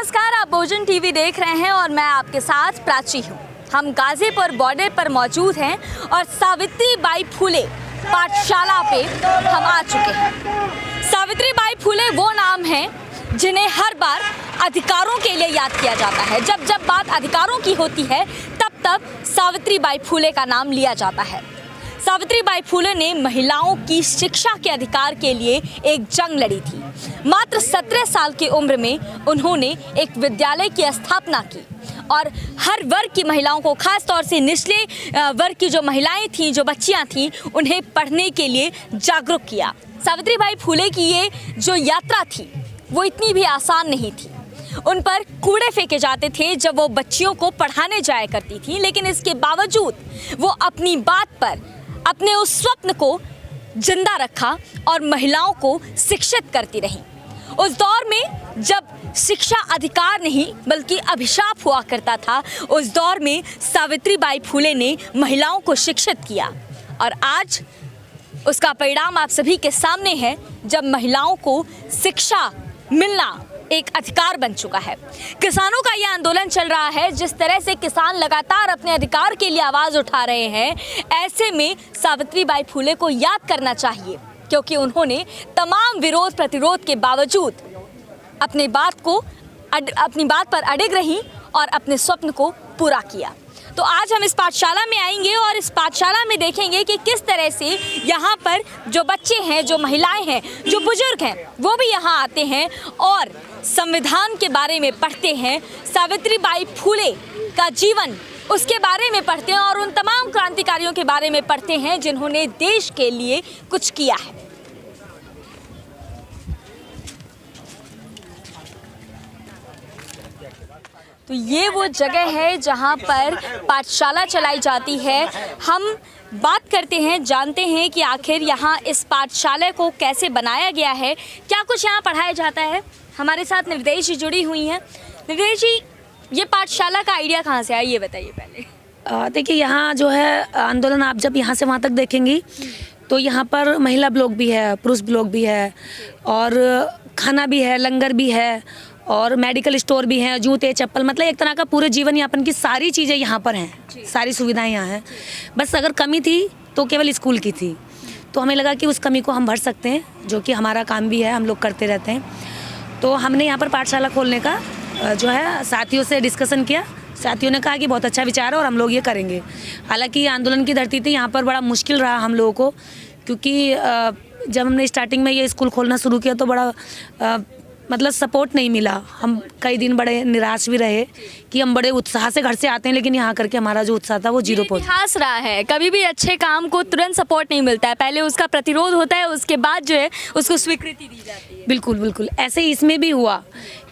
नमस्कार, आप भोजन टीवी देख रहे हैं और मैं आपके साथ प्राची हूँ। हम गाजीपुर बॉर्डर पर मौजूद हैं और सावित्रीबाई फुले पाठशाला पे हम आ चुके हैं। सावित्रीबाई फुले वो नाम है जिन्हें हर बार अधिकारों के लिए याद किया जाता है। जब जब बात अधिकारों की होती है तब तब सावित्रीबाई फुले का नाम लिया जाता है। सावित्रीबाई फुले ने महिलाओं की शिक्षा के अधिकार के लिए एक जंग लड़ी थी। मात्र 17 साल की उम्र में उन्होंने एक विद्यालय की स्थापना की और हर वर्ग की महिलाओं को, खास तौर से निचले वर्ग की जो महिलाएं थीं, जो बच्चियां थीं, उन्हें पढ़ने के लिए जागरूक किया। सावित्रीबाई फुले की ये जो यात्रा थी वो इतनी भी आसान नहीं थी। उन पर कूड़े फेंके जाते थे जब वो बच्चियों को पढ़ाने जाया करती थी, लेकिन इसके बावजूद वो अपनी बात पर, अपने उस स्वप्न को जिंदा रखा और महिलाओं को शिक्षित करती रही। उस दौर में जब शिक्षा अधिकार नहीं बल्कि अभिशाप हुआ करता था, उस दौर में सावित्रीबाई फुले ने महिलाओं को शिक्षित किया और आज उसका परिणाम आप सभी के सामने है, जब महिलाओं को शिक्षा मिलना एक अधिकार बन चुका है। किसानों का यह आंदोलन चल रहा है। जिस तरह से किसान लगातार अपने अधिकार के लिए आवाज़ उठा रहे हैं, ऐसे में सावित्रीबाई फुले को याद करना चाहिए, क्योंकि उन्होंने तमाम विरोध प्रतिरोध के बावजूद अपनी बात पर अडिग रहीं और अपने स्वप्न को पूरा किया। तो आज हम इस पाठशाला में आएंगे और इस पाठशाला में देखेंगे कि किस तरह से यहाँ पर जो बच्चे हैं, जो महिलाएं हैं, जो बुजुर्ग हैं, वो भी यहाँ आते हैं और संविधान के बारे में पढ़ते हैं, सावित्रीबाई फुले का जीवन, उसके बारे में पढ़ते हैं और उन तमाम क्रांतिकारियों के बारे में पढ़ते हैं जिन्होंने देश के लिए कुछ किया है। तो ये वो जगह है जहाँ पर पाठशाला चलाई जाती है। हम बात करते हैं, जानते हैं कि आखिर यहाँ इस पाठशाला को कैसे बनाया गया है, क्या कुछ यहाँ पढ़ाया जाता है। हमारे साथ निर्देश जी जुड़ी हुई हैं। निर्देश जी, ये पाठशाला का आइडिया कहाँ से आया, ये बताइए पहले। देखिए, यहाँ जो है आंदोलन, आप जब यहाँ से वहाँ तक देखेंगी तो यहाँ पर महिला ब्लॉक भी है, पुरुष ब्लॉक भी है और खाना भी है, लंगर भी है और मेडिकल स्टोर भी हैं, जूते चप्पल, मतलब एक तरह का पूरे जीवन यापन की सारी चीज़ें यहाँ पर हैं, सारी सुविधाएं यहाँ हैं। बस अगर कमी थी तो केवल स्कूल की थी, तो हमें लगा कि उस कमी को हम भर सकते हैं, जो कि हमारा काम भी है, हम लोग करते रहते हैं। तो हमने यहाँ पर पाठशाला खोलने का जो है साथियों से डिस्कशन किया। साथियों ने कहा कि बहुत अच्छा विचार है और हम लोग ये करेंगे। हालांकि ये आंदोलन की धरती थी, यहाँ पर बड़ा मुश्किल रहा हम लोगों को, क्योंकि जब हमने स्टार्टिंग में ये स्कूल खोलना शुरू किया तो बड़ा मतलब सपोर्ट नहीं मिला। हम कई दिन बड़े निराश भी रहे कि हम बड़े उत्साह से घर से आते हैं, लेकिन यहाँ करके हमारा जो उत्साह था वो जीरो पहुँचा। इतिहास रहा है, कभी भी अच्छे काम को तुरंत सपोर्ट नहीं मिलता है, पहले उसका प्रतिरोध होता है, उसके बाद जो है उसको स्वीकृति दी जाती है। बिल्कुल बिल्कुल, ऐसे ही इसमें भी हुआ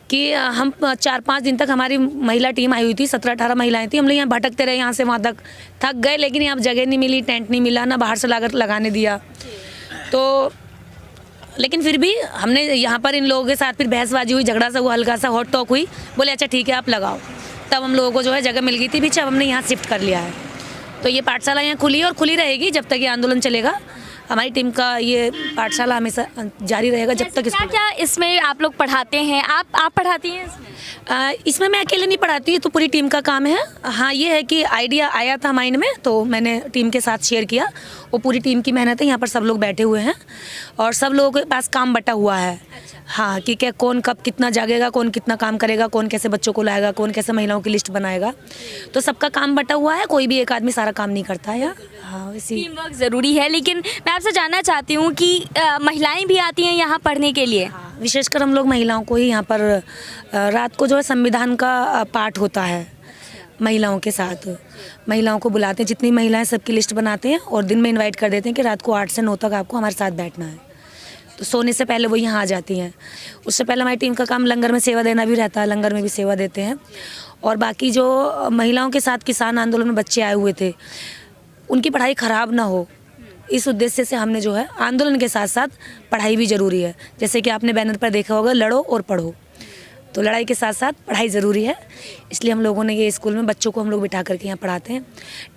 कि हम 4-5 दिन तक, हमारी महिला टीम आई हुई थी, 17-18 महिलाएं थी। हम लोग यहाँ भटकते रहे, यहाँ से वहाँ तक थक गए, लेकिन यहाँ जगह नहीं मिली, टेंट नहीं मिला, ना बाहर से लागत लगाने दिया। तो लेकिन फिर भी हमने यहाँ पर इन लोगों के साथ फिर बहसबाजी हुई, झगड़ा सा हुआ, हल्का सा हॉट टॉक हुई। बोले अच्छा ठीक है आप लगाओ। तब हम लोगों को जो है जगह मिल गई थी पीछे, अब हमने यहाँ शिफ्ट कर लिया है। तो ये पाठशाला यहाँ खुली है और खुली रहेगी जब तक ये आंदोलन चलेगा। हमारी टीम का ये पाठशाला हमेशा जारी रहेगा जब तक। क्या इसमें आप लोग पढ़ाते हैं? आप पढ़ाती हैं इसमें? इसमें मैं अकेले नहीं पढ़ाती, तो पूरी टीम का काम है। हाँ, ये है कि आइडिया आया था माइंड में तो मैंने टीम के साथ शेयर किया। वो पूरी टीम की मेहनत है। यहाँ पर सब लोग बैठे हुए हैं और सब लोगों के पास काम बटा हुआ है। अच्छा। हाँ, कि क्या कौन कब कितना जागेगा, कौन कितना काम करेगा, कौन कैसे बच्चों को लाएगा, कौन कैसे महिलाओं की लिस्ट बनाएगा, तो सबका काम बटा हुआ है। कोई भी एक आदमी सारा काम नहीं करता है। हाँ, टीम वर्क ज़रूरी है। लेकिन मैं आपसे जानना चाहती हूँ कि महिलाएं भी आती हैं यहाँ पढ़ने के लिए? हाँ, विशेषकर हम लोग महिलाओं को ही यहाँ पर रात को जो है संविधान का पाठ होता है, महिलाओं के साथ महिलाओं को बुलाते हैं, जितनी महिलाएं सबकी लिस्ट बनाते हैं और दिन में इनवाइट कर देते हैं कि रात को 8 से 9 तक आपको हमारे साथ बैठना है। तो सोने से पहले वो यहाँ आ जाती हैं। उससे पहले हमारी टीम का काम लंगर में सेवा देना भी रहता है, लंगर में भी सेवा देते हैं। और बाकी जो महिलाओं के साथ किसान आंदोलन में बच्चे आए हुए थे, उनकी पढ़ाई ख़राब ना हो, इस उद्देश्य से हमने जो है आंदोलन के साथ साथ पढ़ाई भी ज़रूरी है। जैसे कि आपने बैनर पर देखा होगा, लड़ो और पढ़ो, तो लड़ाई के साथ साथ पढ़ाई ज़रूरी है। इसलिए हम लोगों ने ये स्कूल में बच्चों को हम लोग बिठा करके यहाँ पढ़ाते हैं।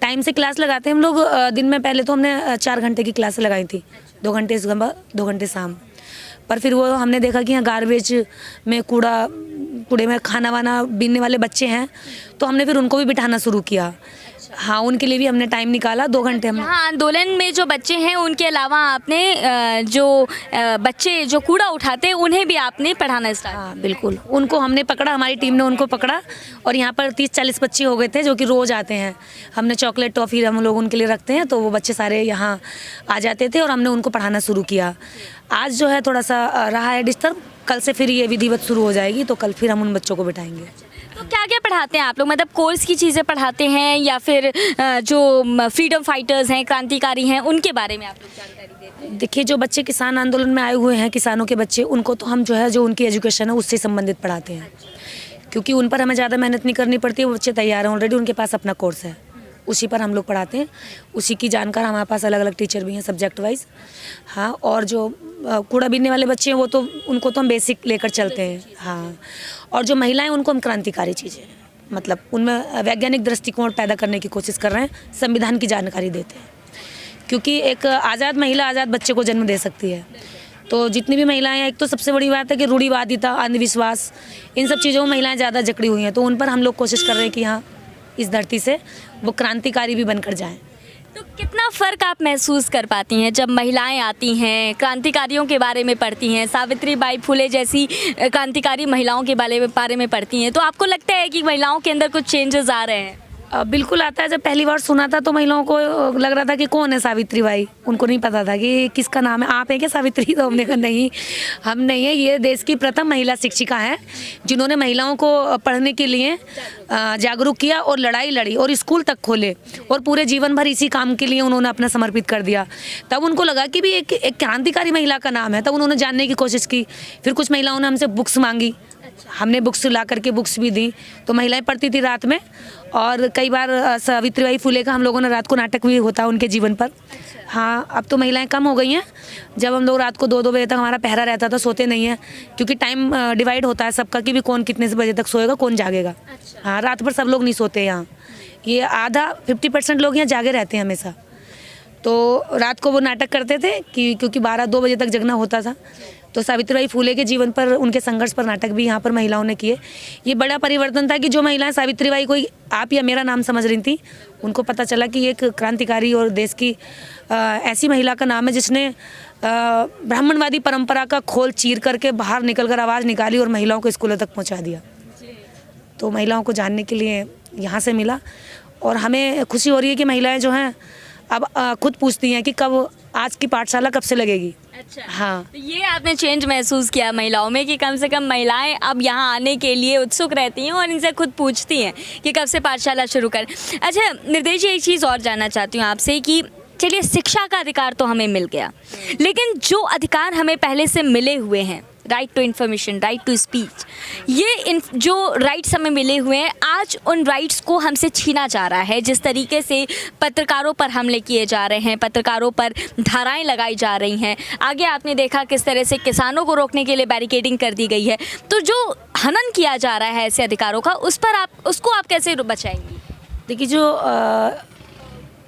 टाइम से क्लास लगाते हैं हम लोग। दिन में पहले तो हमने 4 घंटे की क्लास लगाई थी, 2 घंटे सुबह 2 घंटे शाम। पर फिर वो हमने देखा कि यहाँ गार्बेज में कूड़े में खाना वाना बीनने वाले बच्चे हैं, तो हमने फिर उनको भी बिठाना शुरू किया। हाँ, उनके लिए भी हमने टाइम निकाला, 2 घंटे हम। यहाँ आंदोलन में जो बच्चे हैं उनके अलावा आपने जो बच्चे जो कूड़ा उठाते हैं उन्हें भी आपने पढ़ाना स्टार्ट। हाँ बिल्कुल, उनको हमने पकड़ा, हमारी टीम ने उनको पकड़ा और यहाँ पर 30-40 बच्चे हो गए थे जो कि रोज़ आते हैं। हमने चॉकलेट टॉफ़ी हम लोग उनके लिए रखते हैं, तो वो बच्चे सारे यहाँ आ जाते थे और हमने उनको पढ़ाना शुरू किया। आज जो है थोड़ा सा रहा है डिस्टर्ब, कल से फिर ये विधिवत शुरू हो जाएगी, तो कल फिर हम उन बच्चों को बिठाएंगे। तो क्या क्या पढ़ाते हैं आप लोग, मतलब कोर्स की चीज़ें पढ़ाते हैं या फिर जो फ्रीडम फाइटर्स हैं, क्रांतिकारी हैं, उनके बारे में आप लोग जानकारी देते हैं? देखिए, जो बच्चे किसान आंदोलन में आए हुए हैं, किसानों के बच्चे, उनको तो हम जो है जो उनकी एजुकेशन है उससे संबंधित पढ़ाते हैं, क्योंकि उन पर हमें ज़्यादा मेहनत नहीं करनी पड़ती है। वो बच्चे तैयार हैं ऑलरेडी, उनके पास अपना कोर्स है, उसी पर हम लोग पढ़ाते हैं। उसी की जानकार हमारे पास अलग अलग टीचर भी हैं सब्जेक्ट वाइज। हाँ, और जो कूड़ा बीनने वाले बच्चे हैं वो तो उनको तो हम बेसिक लेकर चलते हैं। हाँ, और जो महिलाएं उनको हम क्रांतिकारी चीज़ें, मतलब उनमें वैज्ञानिक दृष्टिकोण पैदा करने की कोशिश कर रहे हैं, संविधान की जानकारी देते हैं, क्योंकि एक आज़ाद महिला आज़ाद बच्चे को जन्म दे सकती है। तो जितनी भी महिलाएं हैं, एक तो सबसे बड़ी बात है कि रूढ़िवादिता, अंधविश्वास, इन सब चीज़ों में महिलाएं ज़्यादा जकड़ी हुई हैं, तो उन पर हम लोग कोशिश कर रहे हैं कि हाँ, इस धरती से वो क्रांतिकारी भी बनकर जाएं। तो कितना फ़र्क आप महसूस कर पाती हैं जब महिलाएं आती हैं, क्रांतिकारियों के बारे में पढ़ती हैं, सावित्री बाई फुले जैसी क्रांतिकारी महिलाओं के बारे में पढ़ती हैं, तो आपको लगता है कि महिलाओं के अंदर कुछ चेंजेस आ रहे हैं? बिल्कुल आता है। जब पहली बार सुना था तो महिलाओं को लग रहा था कि कौन है सावित्री बाई, उनको नहीं पता था कि किसका नाम है। आप हैं क्या सावित्री? तो हमने कहा नहीं, हम नहीं है। ये देश की प्रथम महिला शिक्षिका हैं जिन्होंने महिलाओं को पढ़ने के लिए जागरूक किया और लड़ाई लड़ी और स्कूल तक खोले और पूरे जीवन भर इसी काम के लिए उन्होंने अपना समर्पित कर दिया। तब उनको लगा कि भी एक क्रांतिकारी महिला का नाम है, तब उन्होंने जानने की कोशिश की। फिर कुछ महिलाओं ने हमसे बुक्स मांगी, हमने बुक्स ला करके बुक्स भी दी, तो महिलाएं पढ़ती थी रात में। और कई बार सावित्रीबाई फुले का हम लोगों ने रात को नाटक भी होता उनके जीवन पर। हाँ, अब तो महिलाएं कम हो गई हैं। जब हम लोग रात को 2-2 बजे तक हमारा पहरा रहता था, सोते नहीं हैं, क्योंकि टाइम डिवाइड होता है सबका कि भी कौन कितने से बजे तक सोएगा, कौन जागेगा। हाँ, रात भर सब लोग नहीं सोते यहाँ, ये आधा 50% लोग यहाँ जागे रहते हैं हमेशा। तो रात को वो नाटक करते थे कि क्योंकि 12-2 बजे तक जगना होता था, तो सावित्रीबाई फुले के जीवन पर, उनके संघर्ष पर नाटक भी यहाँ पर महिलाओं ने किए। ये बड़ा परिवर्तन था कि जो महिलाएं सावित्रीबाई को आप या मेरा नाम समझ रही थी, उनको पता चला कि एक क्रांतिकारी और देश की ऐसी महिला का नाम है जिसने ब्राह्मणवादी परंपरा का खोल चीर करके बाहर निकल कर आवाज़ निकाली और महिलाओं को स्कूलों तक पहुँचा दिया। तो महिलाओं को जानने के लिए यहाँ से मिला और हमें खुशी हो रही है कि महिलाएँ जो हैं अब खुद पूछती हैं कि कब आज की पाठशाला कब से लगेगी। अच्छा, हाँ, तो ये आपने चेंज महसूस किया महिलाओं में कि कम से कम महिलाएं अब यहाँ आने के लिए उत्सुक रहती हैं और इनसे खुद पूछती हैं कि कब से पाठशाला शुरू करें। अच्छा निर्देश जी, एक चीज़ और जानना चाहती हूँ आपसे कि चलिए शिक्षा का अधिकार तो हमें मिल गया, लेकिन जो अधिकार हमें पहले से मिले हुए हैं, right to information, right to speech, ये जो राइट्स हमें मिले हुए हैं, आज उन राइट्स को हमसे छीना जा रहा है। जिस तरीके से पत्रकारों पर हमले किए जा रहे हैं, पत्रकारों पर धाराएं लगाई जा रही हैं, आगे आपने देखा किस तरह से किसानों को रोकने के लिए बैरिकेडिंग कर दी गई है। तो जो हनन किया जा रहा है ऐसे अधिकारों का, उसको आप कैसे बचाएंगी? देखिए, जो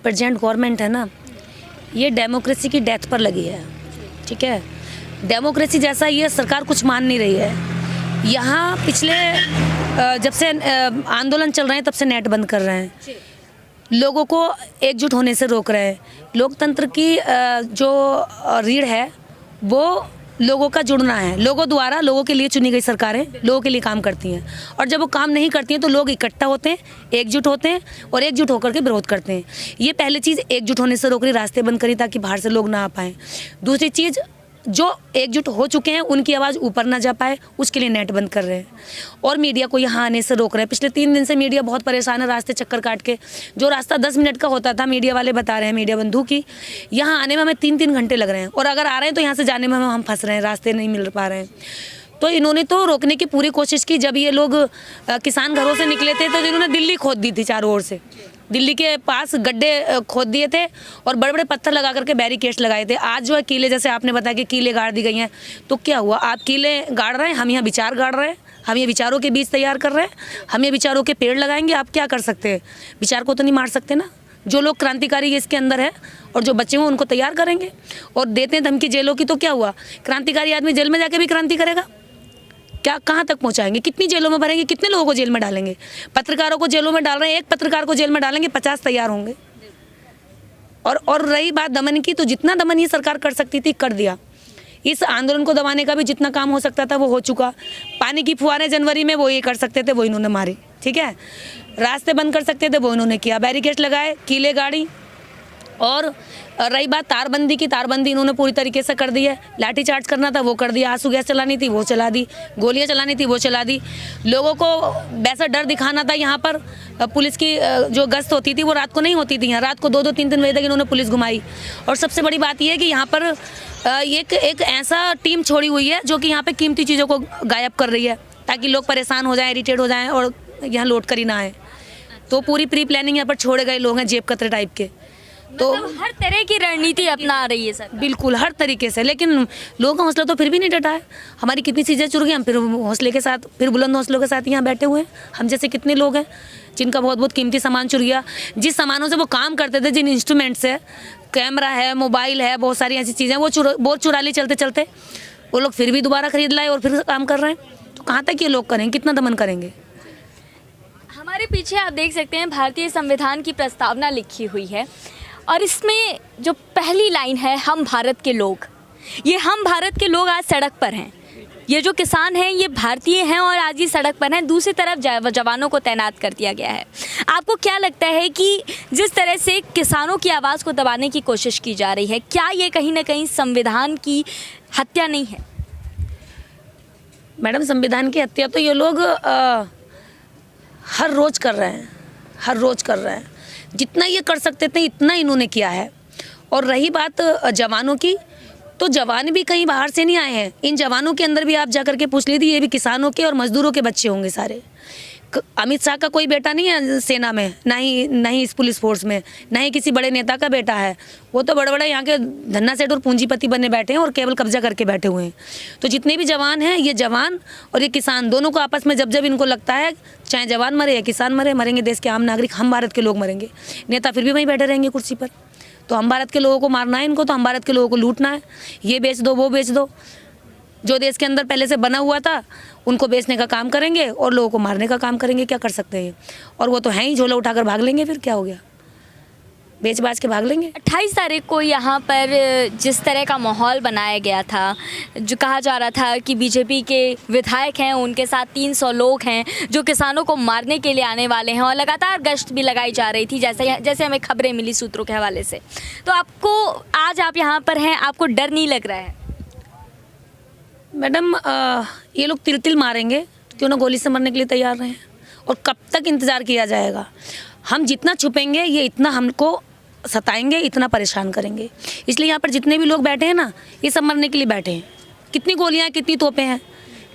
प्रेजेंट गवर्नमेंट है ना, ये डेमोक्रेसी की डेथ पर लगी है। ठीक है, डेमोक्रेसी जैसा ये सरकार कुछ मान नहीं रही है। यहाँ पिछले जब से आंदोलन चल रहे हैं तब से नेट बंद कर रहे हैं, लोगों को एकजुट होने से रोक रहे हैं। लोकतंत्र की जो रीढ़ है वो लोगों का जुड़ना है। लोगों द्वारा, लोगों के लिए चुनी गई सरकारें लोगों के लिए काम करती हैं, और जब वो काम नहीं करती हैं तो लोग इकट्ठा होते हैं, एकजुट होते हैं और एकजुट होकर के विरोध करते हैं। ये पहली चीज़ एकजुट होने से रोक रही, रास्ते बंद करी ताकि बाहर से लोग ना आ पाएँ। दूसरी चीज़, जो एकजुट हो चुके हैं उनकी आवाज़ ऊपर ना जा पाए, उसके लिए नेट बंद कर रहे हैं और मीडिया को यहाँ आने से रोक रहे हैं। पिछले 3 दिन से मीडिया बहुत परेशान है, रास्ते चक्कर काट के। जो रास्ता 10 मिनट का होता था, मीडिया वाले बता रहे हैं, मीडिया बंधु की, यहाँ आने में हमें 3-3 घंटे लग रहे हैं, और अगर आ रहे हैं तो यहाँ से जाने में हम फंस रहे हैं, रास्ते नहीं मिल पा रहे हैं। तो इन्होंने तो रोकने की पूरी कोशिश की। जब ये लोग किसान घरों से निकले थे तो इन्होंने दिल्ली खोद दी थी, चारों ओर से दिल्ली के पास गड्ढे खोद दिए थे और बड़े बड़े पत्थर लगा करके बैरिकेड्स लगाए थे। आज जो है किले, जैसे आपने बताया कि किले गाड़ दी गई हैं, तो क्या हुआ? आप किले गाड़ रहे हैं, हम यहाँ विचार गाड़ रहे हैं, हम ये विचारों के बीज तैयार कर रहे हैं, हम ये विचारों के पेड़ लगाएंगे। आप क्या कर सकते हैं? विचार को तो नहीं मार सकते ना। जो लोग क्रांतिकारी इसके अंदर है और जो बच्चे हैं उनको तैयार करेंगे। और देते हैं धमकी जेलों की, तो क्या हुआ, क्रांतिकारी आदमी जेल में जाके भी क्रांति करेगा क्या? कहाँ तक पहुँचाएंगे? कितनी जेलों में भरेंगे? कितने लोगों को जेल में डालेंगे? पत्रकारों को जेलों में डाल रहे हैं, एक पत्रकार को जेल में डालेंगे 50 तैयार होंगे। और रही बात दमन की, तो जितना दमन ये सरकार कर सकती थी कर दिया। इस आंदोलन को दबाने का भी जितना काम हो सकता था वो हो चुका। पानी की फुहारें जनवरी में वो ये कर सकते थे, वो इन्होंने मारी, ठीक है। रास्ते बंद कर सकते थे, वो इन्होंने किया। बैरिकेड लगाए, कीले गाड़ी। और रही बात तारबंदी की, तारबंदी इन्होंने पूरी तरीके से कर दी है। लाठीचार्ज करना था वो कर दिया, आंसू गैस चलानी थी वो चला दी, गोलियां चलानी थी वो चला दी। लोगों को वैसा डर दिखाना था। यहाँ पर पुलिस की जो गश्त होती थी वो रात को नहीं होती थी। यहाँ रात को 2-2, 3-3 बजे तक इन्होंने पुलिस घुमाई। और सबसे बड़ी बात यह है कि यहाँ पर एक ऐसा टीम छोड़ी हुई है जो कि यहाँ पे कीमती चीज़ों को गायब कर रही है, ताकि लोग परेशान हो जाएं, इरिटेट हो जाएं और यहाँ लौट कर ही ना आए। तो पूरी प्री प्लानिंग यहाँ पर छोड़े गए लोग हैं, जेब कतरे टाइप के। तो मतलब हर तरह की रणनीति अपना रही है सर। बिल्कुल हर तरीके से, लेकिन लोगों का हौसला तो फिर भी नहीं डटा है। हमारी कितनी चीज़ें चुर गई, हम फिर हौसले के साथ, फिर बुलंद हौसलों के साथ यहाँ बैठे हुए हैं। हम जैसे कितने लोग हैं जिनका बहुत बहुत कीमती सामान चुर गया। जिस सामानों से वो काम करते थे, जिन इंस्ट्रूमेंट से, कैमरा है, मोबाइल है, बहुत सारी ऐसी चीज़ें, वो बहुत चुरा ली चलते चलते। वो लोग फिर भी दोबारा खरीद लाए और फिर काम कर रहे हैं। तो कहाँ तक ये लोग करेंगे, कितना दमन करेंगे? हमारे पीछे आप देख सकते हैं भारतीय संविधान की प्रस्तावना लिखी हुई है और इसमें जो पहली लाइन है, हम भारत के लोग। ये हम भारत के लोग आज सड़क पर हैं। ये जो किसान हैं ये भारतीय हैं और आज ही सड़क पर हैं। दूसरी तरफ जवानों को तैनात कर दिया गया है। आपको क्या लगता है कि जिस तरह से किसानों की आवाज़ को दबाने की कोशिश की जा रही है, क्या ये कहीं ना कहीं संविधान की हत्या नहीं है? मैडम, संविधान की हत्या तो ये लोग हर रोज़ कर रहे हैं, हर रोज़ कर रहे हैं। जितना ये कर सकते थे इतना इन्होंने किया है। और रही बात जवानों की, तो जवान भी कहीं बाहर से नहीं आए हैं। इन जवानों के अंदर भी आप जा करके पूछ लीजिए, ये भी किसानों के और मजदूरों के बच्चे होंगे सारे। अमित शाह का कोई बेटा नहीं है सेना में, ना ही इस पुलिस फोर्स में, ना ही किसी बड़े नेता का बेटा है। वो तो बड़े बड़े यहाँ के धन्ना सेठ और पूंजीपति बने बैठे हैं और केवल कब्जा करके बैठे हुए हैं। तो जितने भी जवान हैं, ये जवान और ये किसान दोनों को आपस में जब इनको लगता है, चाहे जवान मरे या किसान मरे, मरेंगे देश के आम नागरिक, हम भारत के लोग मरेंगे। नेता फिर भी वहीं बैठे रहेंगे कुर्सी पर। तो हम भारत के लोगों को मारना है इनको, तो हम भारत के लोगों को लूटना है। ये बेच दो, वो बेच दो, जो देश के अंदर पहले से बना हुआ था उनको बेचने का काम करेंगे और लोगों को मारने का काम करेंगे। क्या कर सकते हैं? और वो तो हैं ही, झोला उठाकर भाग लेंगे। फिर क्या हो गया, बेच बाज के भाग लेंगे। 28 तारीख को यहाँ पर जिस तरह का माहौल बनाया गया था, जो कहा जा रहा था कि बीजेपी के विधायक हैं, उनके साथ 300 लोग हैं जो किसानों को मारने के लिए आने वाले हैं, और लगातार गश्त भी लगाई जा रही थी, जैसे हमें खबरें मिली सूत्रों के हवाले से। तो आपको, आज आप यहाँ पर हैं, आपको डर नहीं लग रहा है? मैडम, ये लोग तिल मारेंगे, क्यों ना गोली से मरने के लिए तैयार हैं। और कब तक इंतज़ार किया जाएगा? हम जितना छुपेंगे ये इतना हमको सताएंगे, इतना परेशान करेंगे। इसलिए यहाँ पर जितने भी लोग बैठे हैं ना, ये सब मरने के लिए बैठे हैं। कितनी गोलियाँ, कितनी तोपें हैं,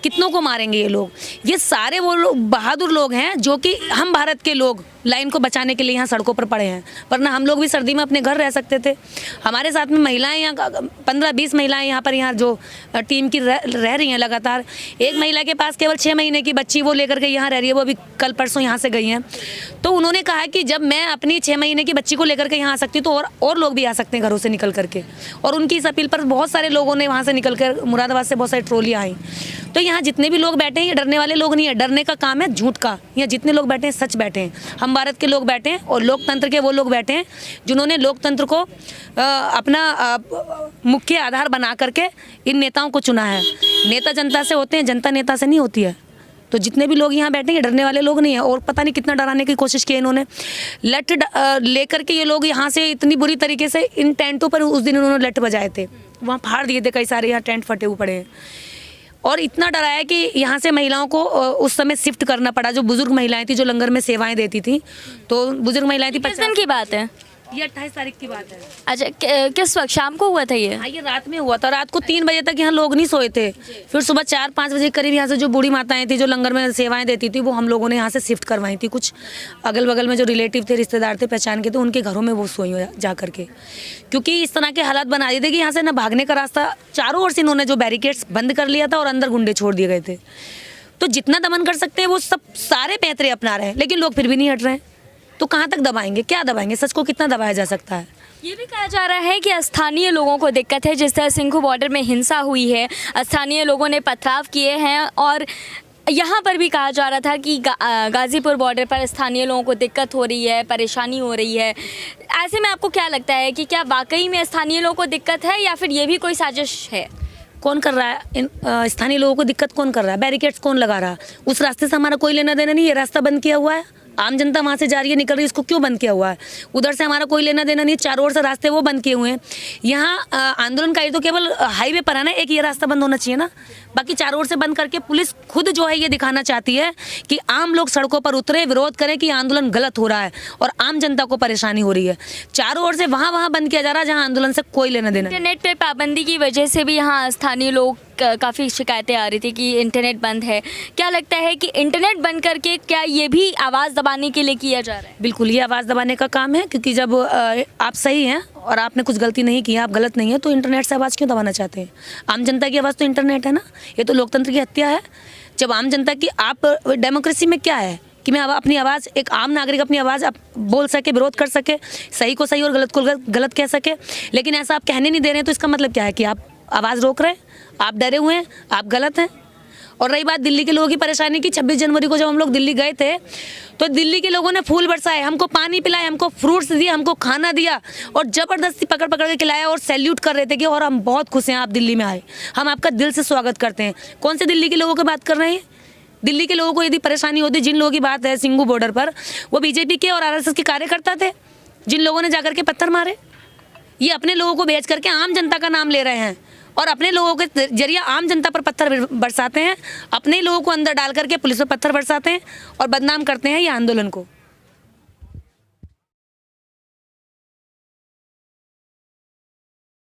कितनों को मारेंगे ये लोग? ये सारे वो लोग बहादुर लोग हैं जो कि हम भारत के लोग लाइन को बचाने के लिए यहाँ सड़कों पर पड़े हैं। वरना हम लोग भी सर्दी में अपने घर रह सकते थे। हमारे साथ में महिलाएं, यहाँ 15-20 महिलाएं यहाँ जो टीम की रह रही हैं लगातार। एक महिला के पास केवल 6 महीने की बच्ची वो लेकर के यहाँ रह रही है। वो अभी कल परसों यहाँ से गई हैं। तो उन्होंने कहा कि जब मैं अपनी 6 महीने की बच्ची को लेकर के यहाँ आ सकती तो और लोग भी आ सकते हैं घरों से निकल करके। और उनकी इस अपील पर बहुत सारे लोगों ने वहाँ से निकल कर, मुरादाबाद से बहुत सारी ट्रॉलियाँ आई। तो यहाँ जितने भी लोग बैठे हैं ये डरने वाले लोग नहीं है। डरने का काम है झूठ का। यहाँ जितने लोग बैठे हैं सच बैठे हैं। हम भारत के लोग बैठे हैं और लोकतंत्र के वो लोग बैठे हैं जिन्होंने लोकतंत्र को अपना मुख्य आधार बना करके इन नेताओं को चुना है। नेता जनता से होते हैं, जनता नेता से नहीं होती है। तो जितने भी लोग यहाँ बैठे हैं डरने वाले लोग नहीं है। और पता नहीं कितना डराने की कोशिश की इन्होंने। लठ लेकर के ये लोग यहाँ से इतनी बुरी तरीके से इन टेंटों पर उस दिन उन्होंने लठ बजाए थे, वहाँ फाड़ दिए थे। कई सारे यहाँ टेंट फटे हुए पड़े हैं। और इतना डराया कि यहाँ से महिलाओं को उस समय शिफ्ट करना पड़ा। जो बुजुर्ग महिलाएं थी जो लंगर में सेवाएं देती थी, तो बुजुर्ग महिलाएं थी। 50 दिन की बात है ये, 28 तारीख की बात है। अच्छा, किस वक्त शाम को हुआ था ये? हाँ, ये रात में हुआ था। रात को 3 बजे तक यहाँ लोग नहीं सोए थे। फिर सुबह 4-5 बजे करीब यहाँ से जो बूढ़ी माताएं थी जो लंगर में सेवाएं देती थी, वो हम लोगों ने यहाँ से शिफ्ट करवाई थी। कुछ अगल बगल में जो रिलेटिव थे, रिश्तेदार थे पहचान के, तो उनके घरों में वो सोई जा करके। क्योंकि इस तरह के हालात बना दिए थे कि यहाँ से ना भागने का रास्ता, चारों ओर से इन्होंने जो बैरिकेड्स बंद कर लिया था और अंदर गुंडे छोड़ दिए गए थे। तो जितना दमन कर सकते हैं वो सब सारे पैतरे अपना रहे हैं, लेकिन लोग फिर भी नहीं हट रहे हैं। तो कहाँ तक दबाएंगे, क्या दबाएंगे, सच को कितना दबाया जा सकता है। ये भी कहा जा रहा है कि स्थानीय लोगों को दिक्कत है, जिस तरह सिंघू बॉर्डर में हिंसा हुई है, स्थानीय लोगों ने पथराव किए हैं और यहाँ पर भी कहा जा रहा था कि गाज़ीपुर बॉर्डर पर स्थानीय लोगों को दिक्कत हो रही है, परेशानी हो रही है। ऐसे में आपको क्या लगता है कि क्या वाकई में स्थानीय लोगों को दिक्कत है या फिर ये भी कोई साजिश है? कौन कर रहा है इन स्थानीय लोगों को दिक्कत, कौन कर रहा है, बैरिकेड्स कौन लगा रहा है? उस रास्ते से हमारा कोई लेना देना नहीं, ये रास्ता बंद किया हुआ है, आम जनता वहाँ से जा रही है, निकल रही है, इसको क्यों बंद किया हुआ है? उधर से हमारा कोई लेना देना नहीं, चारों ओर से रास्ते वो बंद किए हुए हैं। यहाँ आंदोलनकारी तो केवल हाईवे पर है ना, एक ये रास्ता बंद होना चाहिए ना, बाकी चारों ओर से बंद करके पुलिस खुद जो है ये दिखाना चाहती है कि आम लोग सड़कों पर उतरे, विरोध करें कि आंदोलन गलत हो रहा है और आम जनता को परेशानी हो रही है। चारों ओर से वहाँ बंद किया जा रहा है जहाँ आंदोलन से कोई लेना देना। इंटरनेट पे पाबंदी की वजह से भी यहाँ स्थानीय लोग काफ़ी शिकायतें आ रही थी कि इंटरनेट बंद है। क्या लगता है कि इंटरनेट बंद करके क्या ये भी आवाज़ दबाने के लिए किया जा रहा है? बिल्कुल, ये आवाज़ दबाने का काम है, क्योंकि जब आप सही हैं और आपने कुछ गलती नहीं की, आप गलत नहीं है, तो इंटरनेट से आवाज़ क्यों दबाना चाहते हैं? आम जनता की आवाज़ तो इंटरनेट है ना, ये तो लोकतंत्र की हत्या है। जब आम जनता की, आप डेमोक्रेसी में क्या है कि मैं अपनी आवाज़, एक आम नागरिक अपनी आवाज़ बोल सके, विरोध कर सके, सही को सही और गलत को गलत कह सके। लेकिन ऐसा आप कहने नहीं दे रहे हैं, तो इसका मतलब क्या है कि आप आवाज़ रोक रहे हैं, आप डरे हुए हैं, आप गलत हैं। और रही बात दिल्ली के लोगों की परेशानी की, 26 जनवरी को जब हम लोग दिल्ली गए थे तो दिल्ली के लोगों ने फूल बरसाए, हमको पानी पिलाए, हमको फ्रूट्स दिए, हमको खाना दिया और ज़बरदस्ती पकड़ पकड़ के खिलाया और सैल्यूट कर रहे थे कि और हम बहुत खुश हैं आप दिल्ली में आए, हम आपका दिल से स्वागत करते हैं। कौन से दिल्ली के लोगों की बात कर रहे हैं? दिल्ली के लोगों को यदि परेशानी होती, जिन लोगों की बात है सिंघू बॉर्डर पर, वो बीजेपी के और आरएसएस के कार्यकर्ता थे, जिन लोगों ने जाकर के पत्थर मारे। ये अपने लोगों को भेज करके आम जनता का नाम ले रहे हैं और अपने लोगों के जरिए आम जनता पर पत्थर बरसाते हैं, अपने लोगों को अंदर डाल करके पुलिस पर पत्थर बरसाते हैं और बदनाम करते हैं ये आंदोलन को।